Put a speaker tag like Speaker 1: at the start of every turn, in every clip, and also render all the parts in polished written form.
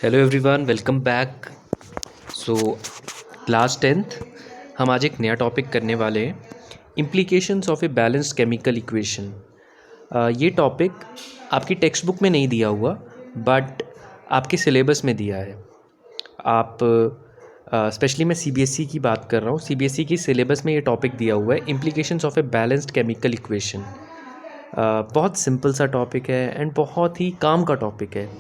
Speaker 1: Hello everyone, welcome back. So class 10th हम आज एक नया टॉपिक करने वाले हैं, implications of a balanced chemical equation. ये टॉपिक आपकी टेक्स्ट बुक में नहीं दिया हुआ, बट आपके सिलेबस में दिया है। आप स्पेशली मैं सीबीएसई की बात कर रहा हूँ। सीबीएसई की सिलेबस में ये टॉपिक दिया हुआ है, implications of a balanced chemical equation. बहुत सिंपल सा टॉपिक है एंड बहुत ही काम का टॉपिक है।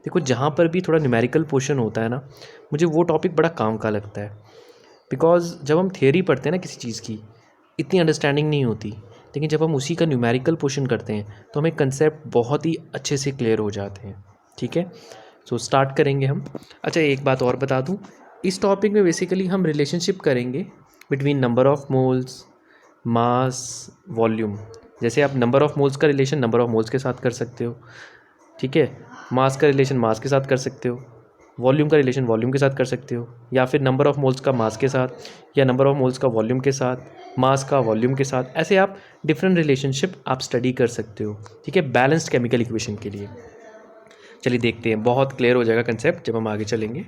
Speaker 1: देखो, जहाँ पर भी थोड़ा न्यूमेरिकल पोर्शन होता है ना, मुझे वो टॉपिक बड़ा काम का लगता है। बिकॉज़ जब हम थियरी पढ़ते हैं ना किसी चीज़ की, इतनी अंडरस्टैंडिंग नहीं होती, लेकिन जब हम उसी का न्यूमेरिकल पोर्शन करते हैं तो हमें कंसेप्ट बहुत ही अच्छे से क्लियर हो जाते हैं। ठीक है, सो स्टार्ट करेंगे हम। अच्छा, एक बात और बता दूँ, इस टॉपिक में बेसिकली हम रिलेशनशिप करेंगे between number of moles, mass, volume. जैसे आप नंबर ऑफ़ मोल्स का रिलेशन नंबर ऑफ़ मोल्स के साथ कर सकते हो, ठीक है। मास का रिलेशन मास के साथ कर सकते हो, वॉल्यूम का रिलेशन वॉल्यूम के साथ कर सकते हो, या फिर नंबर ऑफ़ मोल्स का मास के साथ, या नंबर ऑफ़ मोल्स का वॉल्यूम के साथ, मास का वॉल्यूम के साथ। ऐसे आप डिफरेंट रिलेशनशिप आप स्टडी कर सकते हो, ठीक है, बैलेंस्ड केमिकल इक्वेशन के लिए। चलिए देखते हैं, बहुत क्लियर हो जाएगा कंसेप्ट जब हम आगे चलेंगे।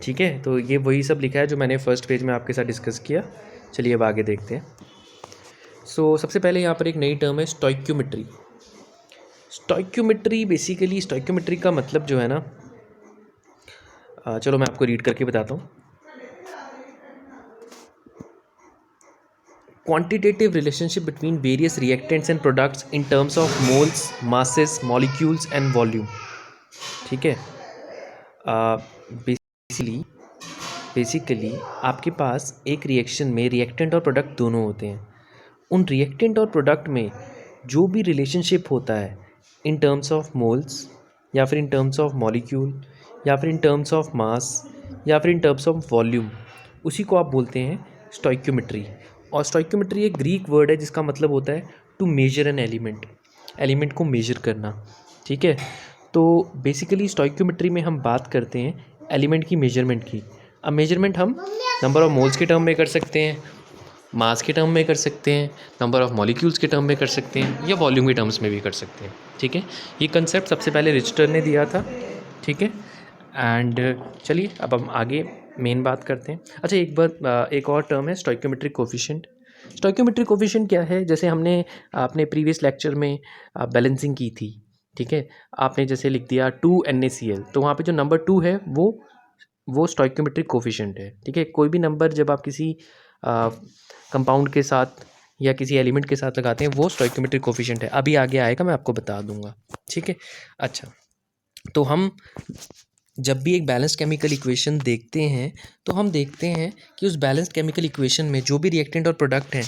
Speaker 1: ठीक है, तो ये वही सब लिखा है जो मैंने फर्स्ट पेज में आपके साथ डिस्कस किया। चलिए अब आगे देखते हैं। सो सबसे पहले यहाँ पर एक नई टर्म है, स्टोइक्योमेट्री। स्टोइक्योमेट्री बेसिकली, स्टोइक्योमेट्री का मतलब जो है ना, चलो मैं आपको रीड करके बताता हूँ। Quantitative relationship between various reactants and products in terms of moles, masses, molecules and volume. ठीक है, बेसिकली बेसिकली आपके पास एक रिएक्शन में रिएक्टेंट और प्रोडक्ट दोनों होते हैं। उन रिएक्टेंट और प्रोडक्ट में जो भी रिलेशनशिप होता है इन टर्म्स ऑफ मोल्स, या फिर इन टर्म्स ऑफ मॉलिक्यूल, या फिर इन टर्म्स ऑफ मास, या फिर इन टर्म्स ऑफ वॉल्यूम, उसी को आप बोलते हैं स्टोइक्योमेट्री। और स्टोइक्योमेट्री एक ग्रीक वर्ड है जिसका मतलब होता है to measure an element, element को मेजर करना। ठीक है, तो बेसिकली स्टोइक्योमेट्री में हम बात करते हैं एलिमेंट की मेजरमेंट की। अब मेजरमेंट हम नंबर ऑफ मोल्स के टर्म में कर सकते हैं, मास के टर्म में कर सकते हैं, नंबर ऑफ़ मॉलिक्यूल्स के टर्म में कर सकते हैं, या वॉल्यूम के टर्म्स में भी कर सकते हैं। ठीक है, ये कंसेप्ट सबसे पहले रिचटर ने दिया था। ठीक है, एंड चलिए अब हम आगे मेन बात करते हैं। अच्छा, एक बार एक और टर्म है स्टोइक्योमेट्रिक कोफिशिएंट। स्टोइक्योमेट्रिक कोफिशिएंट क्या है? जैसे हमने अपने प्रीवियस लेक्चर में बैलेंसिंग की थी। ठीक है, आपने जैसे लिख दिया 2NaCl, तो वहाँ पे जो नंबर 2 है वो स्टोइक्योमेट्रिक कोफिशिएंट है। ठीक है, कोई भी नंबर जब आप किसी कंपाउंड के साथ या किसी एलिमेंट के साथ लगाते हैं, वो स्टोइक्योमेट्रिक कोफिशिएंट है। अभी आगे आएगा, मैं आपको बता दूंगा। ठीक है, अच्छा, तो हम जब भी एक बैलेंस्ड केमिकल इक्वेशन देखते हैं तो हम देखते हैं कि उस बैलेंस्ड केमिकल इक्वेशन में जो भी रिएक्टेंट और प्रोडक्ट हैं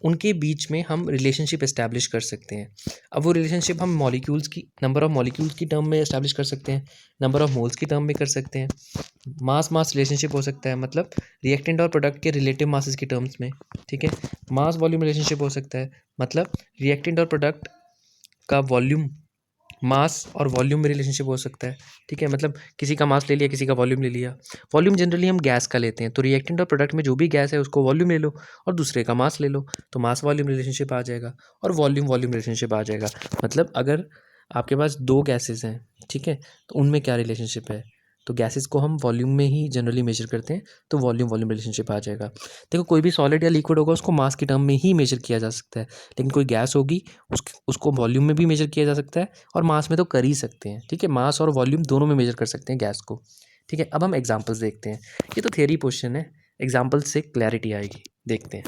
Speaker 1: उनके बीच में हम रिलेशनशिप इस्टेब्लिश कर सकते हैं। अब वो रिलेशनशिप हम मॉलिक्यूल्स की, नंबर ऑफ़ मॉलिक्यूल्स की टर्म में इस्टेब्लिश कर सकते हैं, नंबर ऑफ़ मोल्स की टर्म में कर सकते हैं, मास मास रिलेशनशिप हो सकता है, मतलब रिएक्टेंट और प्रोडक्ट के रिलेटिव मासेस की टर्म्स में। ठीक है, मास वॉल्यूम रिलेशनशिप हो सकता है, मतलब रिएक्टेंट और प्रोडक्ट का वॉल्यूम, मास और वॉल्यूम में रिलेशनशिप हो सकता है। ठीक है, मतलब किसी का मास ले लिया, किसी का वॉल्यूम ले लिया। वॉल्यूम जनरली हम गैस का लेते हैं, तो रिएक्टेंट और प्रोडक्ट में जो भी गैस है उसको वॉल्यूम ले लो, और दूसरे का मास ले लो, तो मास वॉल्यूम रिलेशनशिप आ जाएगा, और वॉल्यूम वॉल्यूम रिलेशनशिप आ जाएगा। मतलब अगर आपके पास दो गैसेस हैं, ठीक है, तो उनमें क्या रिलेशनशिप है? तो गैसेस को हम वॉल्यूम में ही जनरली मेजर करते हैं, तो वॉल्यूम वॉल्यूम रिलेशनशिप आ जाएगा। देखो, कोई भी सॉलिड या लिक्विड होगा उसको मास की टर्म में ही मेजर किया जा सकता है, लेकिन कोई गैस होगी उसको वॉल्यूम में भी मेजर किया जा सकता है, और मास में तो कर ही सकते हैं। ठीक है, मास और वॉल्यूम दोनों में मेजर कर सकते हैं गैस को। ठीक है, अब हम एग्जांपल्स देखते हैं। ये तो थियरी क्वेश्चन है, एग्जांपल से क्लैरिटी आएगी। देखते हैं,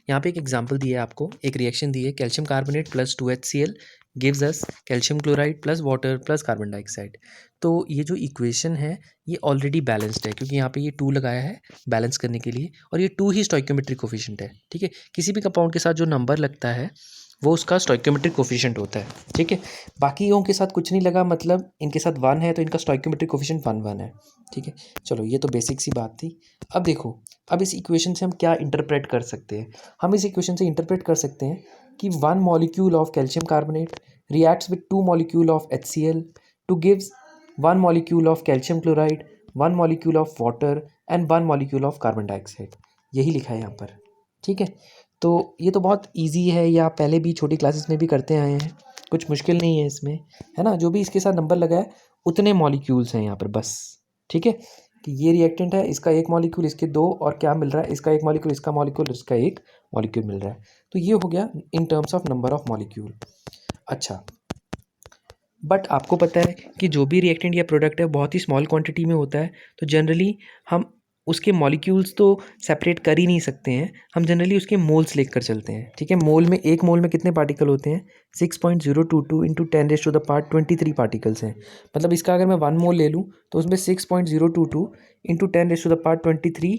Speaker 1: यहाँ पे एक एग्जांपल दिया है आपको, एक रिएक्शन दी है, calcium carbonate plus 2HCl gives us calcium chloride plus water plus carbon dioxide. तो ये जो इक्वेशन है ये ऑलरेडी बैलेंस्ड है, क्योंकि यहाँ पे ये 2 लगाया है बैलेंस करने के लिए, और ये 2 ही स्टोइक्योमेट्रिक कोफिशिएंट है। ठीक है, किसी भी कंपाउंड के साथ जो नंबर लगता है वो उसका स्टोइक्योमेट्रिक कोफिशिएंट होता है। ठीक है, बाकियों के साथ कुछ नहीं लगा, मतलब इनके साथ 1 है तो इनका स्टोइक्योमेट्रिक कोफिशिएंट 1 है। ठीक है, चलो ये तो बेसिक सी बात थी। अब देखो, अब इस इक्वेशन से हम क्या इंटरप्रेट कर सकते हैं? हम इस इक्वेशन से इंटरप्रेट कर सकते हैं कि 1 molecule of calcium carbonate reacts with 2 molecule of HCl to gives 1 molecule of calcium chloride, 1 molecule of water and 1 molecule of carbon dioxide। यही लिखा है यहाँ पर। ठीक है, तो ये तो बहुत इजी है, या पहले भी छोटी क्लासेस में भी करते आए हैं। कुछ मुश्किल नहीं है इसमें, है ना। जो भी इसके साथ नंबर लगा है उतने मॉलिक्यूल्स हैं यहाँ पर बस, ठीक है। कि ये रिएक्टेंट है, इसका एक मॉलिक्यूल, इसके दो, और क्या मिल रहा है, इसका एक मॉलिक्यूल, इसका मॉलिक्यूल, इसका एक मॉलिक्यूल मिल रहा है। तो ये हो गया in terms of number of molecule. अच्छा, बट आपको पता है कि जो भी रिएक्टेंट या प्रोडक्ट है बहुत ही स्मॉल क्वांटिटी में होता है, तो जनरली हम उसके मॉलिक्यूल्स तो सेपरेट कर ही नहीं सकते हैं, हम जनरली उसके मोल्स लेकर चलते हैं, ठीक है। मोल में, एक मोल में कितने पार्टिकल होते हैं, 6.022 इंटू 10⁻³ पार्टिकल्स हैं। मतलब इसका अगर मैं 1 मोल ले लूँ तो उसमें 6.022 इंटू 10⁻³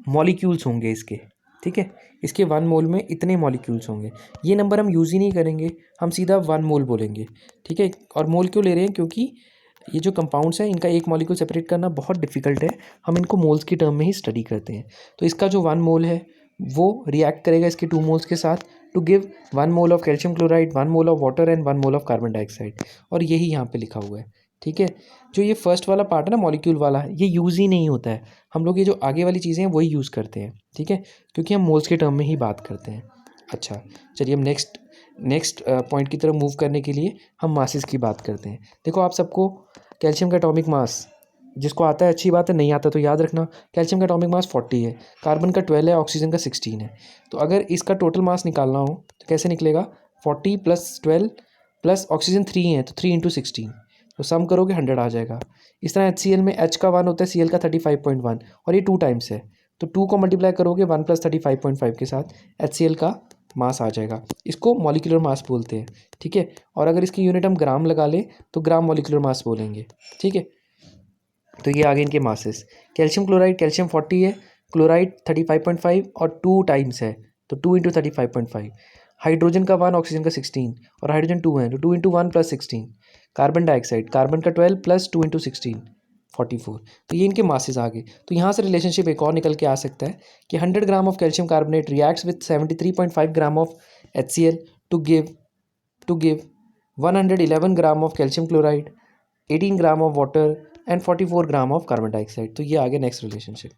Speaker 1: मॉलिक्यूल्स होंगे इसके, ठीक है। इसके 1 मोल में इतने मॉलिक्यूल्स होंगे। ये नंबर हम यूज़ ही नहीं करेंगे, हम सीधा 1 मोल बोलेंगे, ठीक है। और मोल क्यों ले रहे हैं, क्योंकि ये जो कंपाउंड्स हैं इनका एक मॉलिक्यूल सेपरेट करना बहुत डिफिकल्ट है, हम इनको मोल्स की टर्म में ही स्टडी करते हैं। तो इसका जो 1 मोल है वो रिएक्ट करेगा इसके 2 मोल्स के साथ to give 1 mole of calcium chloride, 1 mole of water and 1 mole of carbon dioxide, और यही यहाँ पे लिखा हुआ है, ठीक है। जो ये फर्स्ट वाला पार्ट है ना मॉलिक्यूल वाला, ये यूज़ ही नहीं होता है, हम लोग ये जो आगे वाली चीज़ें हैं वही यूज़ करते हैं, ठीक है, क्योंकि हम मोल्स के टर्म में ही बात करते हैं। अच्छा, चलिए हम नेक्स्ट पॉइंट की तरफ मूव करने के लिए हम मासेस की बात करते हैं। देखो आप सबको कैल्शियम का एटॉमिक मास, जिसको आता है अच्छी बात है, नहीं आता तो याद रखना, कैल्शियम का एटॉमिक मास 40 है, कार्बन का 12 है, ऑक्सीजन का 16 है। तो अगर इसका टोटल मास निकालना हो तो कैसे निकलेगा, 40 + 12 प्लस ऑक्सीजन 3 है तो 3 × 16, तो सम करोगे 100 आ जाएगा। इस तरह HCl में H का 1 होता है, Cl का 35.1, और ये 2 टाइम्स है, तो 2 को मल्टीप्लाई करोगे 1 + 35.5 के साथ, HCl का मास आ जाएगा। इसको मॉलिक्यूलर मास बोलते हैं, ठीक है। और अगर इसकी यूनिट हम ग्राम लगा ले तो ग्राम मॉलिक्यूलर मास बोलेंगे, ठीक है। तो ये आगे इनके मासेस, कैल्शियम क्लोराइड, कैल्शियम 40 है, क्लोराइड 35.5 और 2 टाइम्स है, तो 2 × 35.5। हाइड्रोजन का 1, ऑक्सीजन का 16, और हाइड्रोजन 2 है तो 2 × 1 + 16। कार्बन डाइऑक्साइड, कार्बन का 12 प्लस 2 × 16 44। तो ये इनके मासेस आ गए। तो यहाँ से रिलेशनशिप एक और निकल के आ सकता है कि 100 gram of calcium carbonate reacts with 73.5 gram of HCl to give 111 gram of calcium chloride, 18 gram of water and 44 gram of carbon dioxide. तो ये आ गया नेक्स्ट रिलेशनशिप,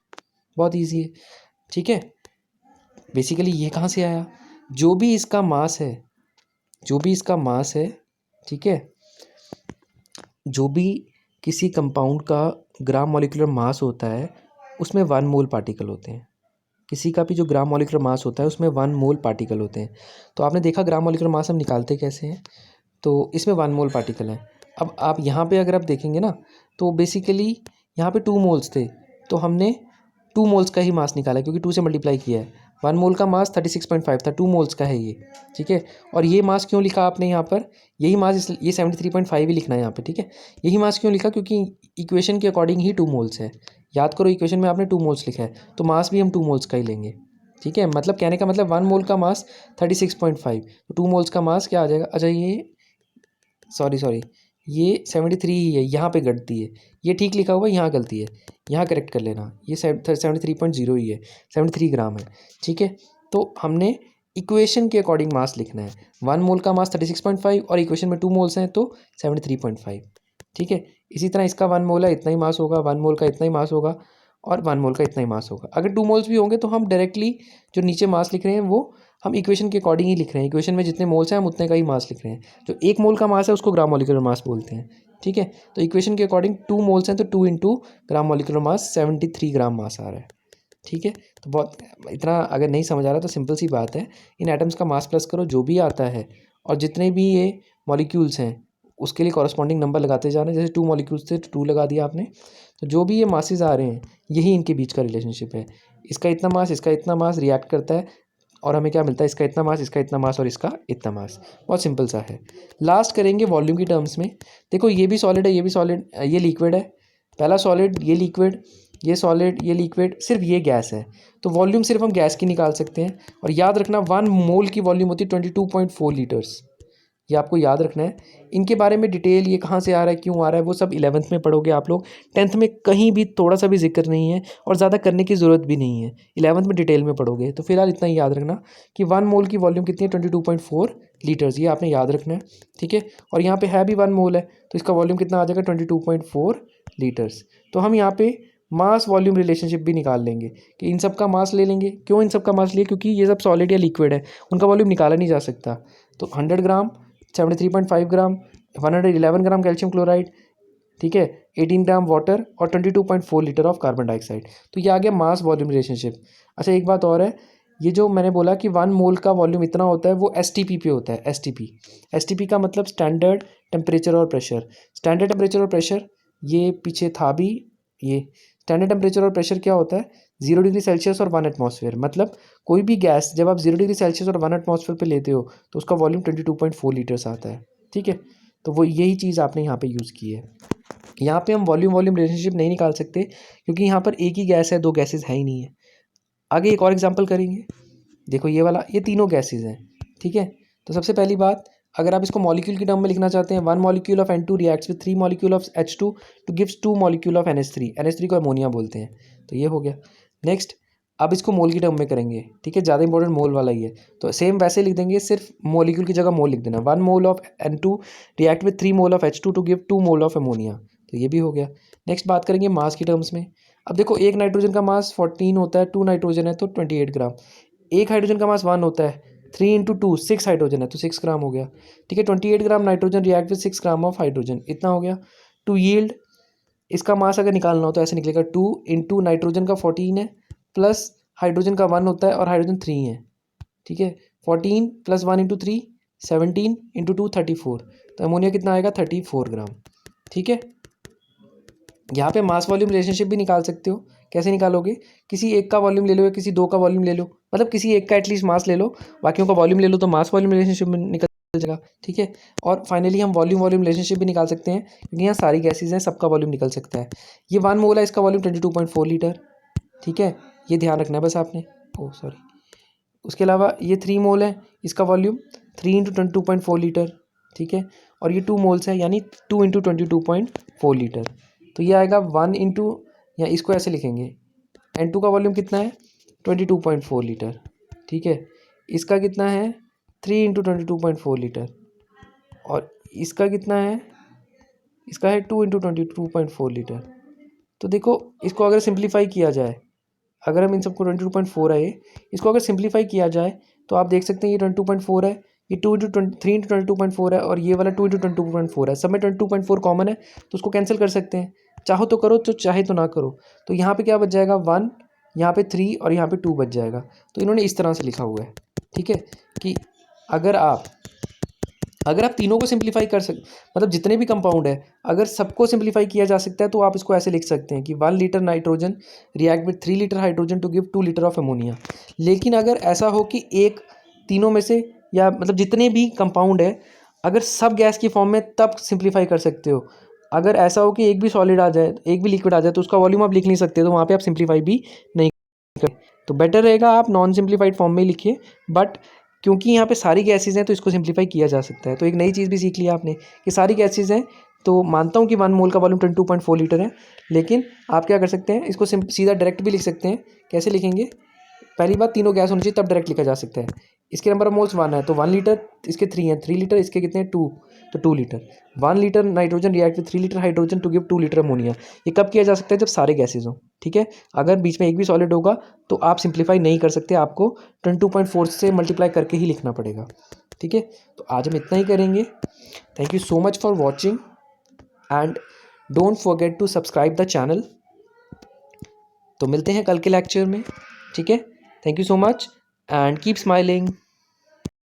Speaker 1: बहुत ईजी है, ठीक है। बेसिकली ये कहाँ से आया, जो भी इसका मास है, ठीक है, जो भी किसी कंपाउंड का ग्राम मॉलिक्यूलर मास होता है उसमें 1 मोल पार्टिकल होते हैं। किसी का भी जो ग्राम मॉलिक्यूलर मास होता है उसमें 1 मोल पार्टिकल होते हैं। तो आपने देखा ग्राम मॉलिक्यूलर मास हम निकालते कैसे हैं, तो इसमें 1 मोल पार्टिकल है। अब आप यहाँ पे अगर आप देखेंगे ना तो बेसिकली यहाँ पे 2 मोल्स थे, तो हमने 2 मोल्स का ही मास निकाला क्योंकि 2 से मल्टीप्लाई किया है। 1 मोल का मास 36.5 था, 2 मोल्स का है ये, ठीक है। और ये मास क्यों लिखा आपने यहाँ पर, यही मास ये 73.5 ही लिखना है यहाँ पे, ठीक है। यही मास क्यों लिखा, क्योंकि इक्वेशन के अकॉर्डिंग ही 2 मोल्स है। याद करो इक्वेशन में आपने 2 मोल्स लिखा है, तो मास भी हम 2 मोल्स का ही लेंगे, ठीक है। मतलब कहने का मतलब 1 मोल का मास 36.5, तो 2 मोल्स का मास क्या आ जाएगा। अच्छा ये सॉरी ये 73 ही है, यहाँ पे गलती है, ये ठीक लिखा हुआ है, यहाँ गलती है, यहाँ करेक्ट कर लेना, ये 73.0 ही है, 73 ग्राम है, ठीक है। तो हमने इक्वेशन के अकॉर्डिंग मास लिखना है। 1 मोल का मास 36.5 और इक्वेशन में 2 मोल्स हैं तो 73.5, ठीक है। इसी तरह इसका 1 मोल है, इतना ही मास होगा, 1 मोल का इतना ही मास होगा, और 1 मोल का इतना ही मास होगा। अगर 2 मोल्स भी होंगे तो हम डायरेक्टली जो नीचे मास लिख रहे हैं वो हम इक्वेशन के अकॉर्डिंग ही लिख रहे हैं, इक्वेशन में जितने मोल्स हैं हम उतने का ही मास लिख रहे हैं। जो 1 मोल का मास है उसको ग्राम मॉलिक्यूलर मास बोलते हैं, ठीक है। तो इक्वेशन के अकॉर्डिंग 2 मोल्स हैं तो 2 × ग्राम मॉलिक्यूलर मास 73 ग्राम मास आ रहा है, ठीक है। तो बहुत इतना अगर नहीं समझ आ रहा तो सिंपल सी बात है, इन एटम्स का मास प्लस करो जो भी आता है, और जितने भी ये मॉलिक्यूल्स हैं उसके लिए कॉरस्पॉन्डिंग नंबर लगाते जाना। जैसे 2 मॉलिक्यूल्स थे तो 2 लगा दिया आपने, तो जो भी ये मासेस आ रहे हैं यही इनके बीच का रिलेशनशिप है। इसका इतना मास, इसका इतना मास रिएक्ट करता है और हमें क्या मिलता है, इसका इतना मास, इसका इतना मास और इसका इतना मास। बहुत सिंपल सा है। लास्ट करेंगे वॉल्यूम की टर्म्स में। देखो ये भी सॉलिड है, ये भी सॉलिड, ये लिक्विड है, पहला सॉलिड, ये लिक्विड, ये सॉलिड, ये लिक्विड, सिर्फ ये गैस है। तो वॉल्यूम सिर्फ हम गैस की निकाल सकते हैं। और याद रखना 1 मोल की वॉल्यूम होती है 22.4 लीटर्स, ये आपको याद रखना है। इनके बारे में डिटेल ये कहाँ से आ रहा है, क्यों आ रहा है, वो सब 11th में पढ़ोगे आप लोग। 10th में कहीं भी थोड़ा सा भी जिक्र नहीं है और ज़्यादा करने की ज़रूरत भी नहीं है, 11th में डिटेल में पढ़ोगे। तो फिलहाल इतना ही याद रखना कि 1 मोल की वॉल्यूम कितनी है, 22.4 लीटर्स, ये आपने याद रखना है, ठीक है। और यहाँ पे है भी 1 मोल है तो इसका वॉल्यूम कितना आ जाएगा, 22.4 लीटर्स। तो हम यहाँ पे मास वॉल्यूम रिलेशनशिप भी निकाल लेंगे कि इन सब का मास ले लेंगे। क्यों इन सब का मास लिए, क्योंकि ये सब सॉलिड या लिक्विड है, उनका वॉल्यूम निकाला नहीं जा सकता। तो 100 ग्राम 73.5 ग्राम, 111 ग्राम कैल्शियम क्लोराइड, ठीक है, 18 ग्राम वाटर और 22.4 लीटर ऑफ कार्बन डाइऑक्साइड। तो ये आ गया मास वॉल्यूम रिलेशनशिप। अच्छा एक बात और है, ये जो मैंने बोला कि 1 मोल का वॉल्यूम इतना होता है वो एसटीपी पे होता है। एसटीपी का मतलब स्टैंडर्ड टेम्परेचर और प्रेशर। स्टैंडर्ड टेम्परेचर और प्रेशर ये पीछे था भी। ये स्टैंडर्ड टेम्परेचर और प्रेशर क्या होता है, 0 डिग्री सेल्सियस और 1 एटमॉस्फेयर। मतलब कोई भी गैस जब आप 0 डिग्री सेल्सियस और 1 एटमॉस्फेयर पे लेते हो तो उसका वॉल्यूम 22.4 लीटर्स आता है, ठीक है। तो वो यही चीज़ आपने यहाँ पे यूज़ की है। यहाँ पे हम वॉल्यूम वॉल्यूम रिलेशनशिप नहीं निकाल सकते क्योंकि यहाँ पर एक ही गैस है, दो गैसेज है ही नहीं है। आगे एक और एग्जांपल करेंगे। देखो ये वाला, ये तीनों गैसेज हैं, ठीक है। तो सबसे पहली बात, अगर आप इसको मॉलिक्यूल की टर्म में लिखना चाहते हैं, 1 molecule of N2 reacts with 3 molecule of H2 two gives 2 molecule of NH3। NH3 को अमोनिया बोलते हैं, तो ये हो गया। नेक्स्ट, अब इसको मोल की टर्म में करेंगे, ठीक है, ज़्यादा इंपॉर्टेंट मोल वाला ही है। तो सेम वैसे लिख देंगे, सिर्फ मॉलिक्यूल की जगह मोल लिख देना। 1 mole of N2 react with 3 mole of H2 to give 2 mole of ammonia, तो ये भी हो गया। नेक्स्ट बात करेंगे मास की टर्म्स में। अब देखो एक नाइट्रोजन का मास 14 होता है, 2 नाइट्रोजन है तो 28 ग्राम। एक हाइड्रोजन का मास 1 होता है, 3 इंटू 2 6 हाइड्रोजन है तो 6 ग्राम हो गया, ठीक है। 28 gram nitrogen react with 6 gram of hydrogen, इतना हो गया। टू यील्ड, इसका मास अगर निकालना हो तो ऐसे निकलेगा, 2 इंटू नाइट्रोजन का 14 है प्लस हाइड्रोजन का 1 होता है और हाइड्रोजन 3 है, ठीक है। 14 प्लस 1 इंटू 3 17 इंटू 2 34, तो अमोनिया कितना आएगा 34 ग्राम, ठीक है। यहाँ पे मास वॉल्यूम रिलेशनशिप भी निकाल सकते हो। कैसे निकालोगे, किसी एक का वॉल्यूम ले लो या किसी दो का वॉल्यूम ले लो, मतलब किसी एक का एटलीस्ट मास ले लो, बाकियों का वॉल्यूम ले लो, तो मास वॉल्यूम रिलेशनशिप में निकल जाएगा, ठीक है। और फाइनली हम वॉल्यूम वॉल्यूम रिलेशनशिप भी निकाल सकते हैं क्योंकि यहाँ सारी गैसेज हैं, सबका वॉल्यूम निकल सकता है। ये 1 मोल है, इसका वॉल्यूम 22.4 लीटर, ठीक है, ये ध्यान रखना है बस आपने। ओह सॉरी, उसके अलावा ये 3 मोल है, इसका वॉल्यूम 3 इंटू 22.4 लीटर, ठीक है। और ये 2 मोल्स है यानी 2 इंटू 22.4 लीटर, तो ये आएगा 1 इंटू, या इसको ऐसे लिखेंगे, N2 का वॉल्यूम कितना है 22.4 लीटर, ठीक है। इसका कितना है 3 इंटू 22.4 लीटर, और इसका कितना है, इसका है 2 इंटू 22.4 लीटर। तो देखो इसको अगर सिंप्लीफाई किया जाए, अगर हम इन सबको 22.4 है, इसको अगर सिंप्लीफाई किया जाए तो आप देख सकते हैं ये 22.4 है, ये 2 इंटू 3 इंटू 22.4 है, और ये वाला 2 इंटू 22.4 है। सब में 22.4 कॉमन है तो उसको कैंसिल कर सकते हैं, चाहो तो करो, तो चाहे तो ना करो। तो यहाँ पे क्या बच जाएगा 1, यहाँ पे 3 और यहाँ पे 2 बच जाएगा। तो इन्होंने इस तरह से लिखा हुआ है, ठीक है, कि अगर आप तीनों को सिंप्लीफाई कर मतलब जितने भी कंपाउंड है अगर सबको सिंप्लीफाई किया जा सकता है तो आप इसको ऐसे लिख सकते हैं कि 1 litre nitrogen react with 3 litre hydrogen to give 2 litre of ammonia. लेकिन अगर ऐसा हो कि एक तीनों में से, या मतलब जितने भी कंपाउंड है अगर सब गैस की फॉर्म में, तब सिंप्लीफाई कर सकते हो। अगर ऐसा हो कि एक भी सॉलिड आ जाए, एक भी लिक्विड आ जाए, तो उसका वॉल्यूम आप लिख नहीं सकते, तो वहाँ पर आप सिंप्लीफाई भी नहीं कर। तो बेटर रहेगा आप नॉन सिंप्लीफाइड फॉर्म में ही लिखिए, बट क्योंकि यहाँ पे सारी गैसेज हैं तो इसको सिंप्लीफाई किया जा सकता है। तो एक नई चीज़ भी सीख लिया आपने कि सारी गैसेज हैं, तो मानता हूँ कि 1 मोल का वॉल्यूम 22.4 लीटर है, लेकिन आप क्या कर सकते हैं, इसको सीधा डायरेक्ट भी लिख सकते हैं। कैसे लिखेंगे, पहली बात तीनों गैस होनी चाहिए तब डायरेक्ट लिखा जा सकता है। इसके नंबर ऑफ मोल्स 1 है तो 1 लीटर, इसके 3 हैं 3 लीटर, इसके कितने 2, तो 2 litre. 1 litre nitrogen react with 3 litre hydrogen to give 2 litre ammonia. ये कब किया जा सकता है, जब सारे गैसेज हों, ठीक है। अगर बीच में एक भी सॉलिड होगा तो आप सिंप्लीफाई नहीं कर सकते, आपको 22.4 से मल्टीप्लाई करके ही लिखना पड़ेगा, ठीक है। तो आज हम इतना ही करेंगे। Thank you so much for watching and don't forget to subscribe the channel. तो मिलते हैं कल के लेक्चर में, ठीक है। Thank you so much and keep smiling.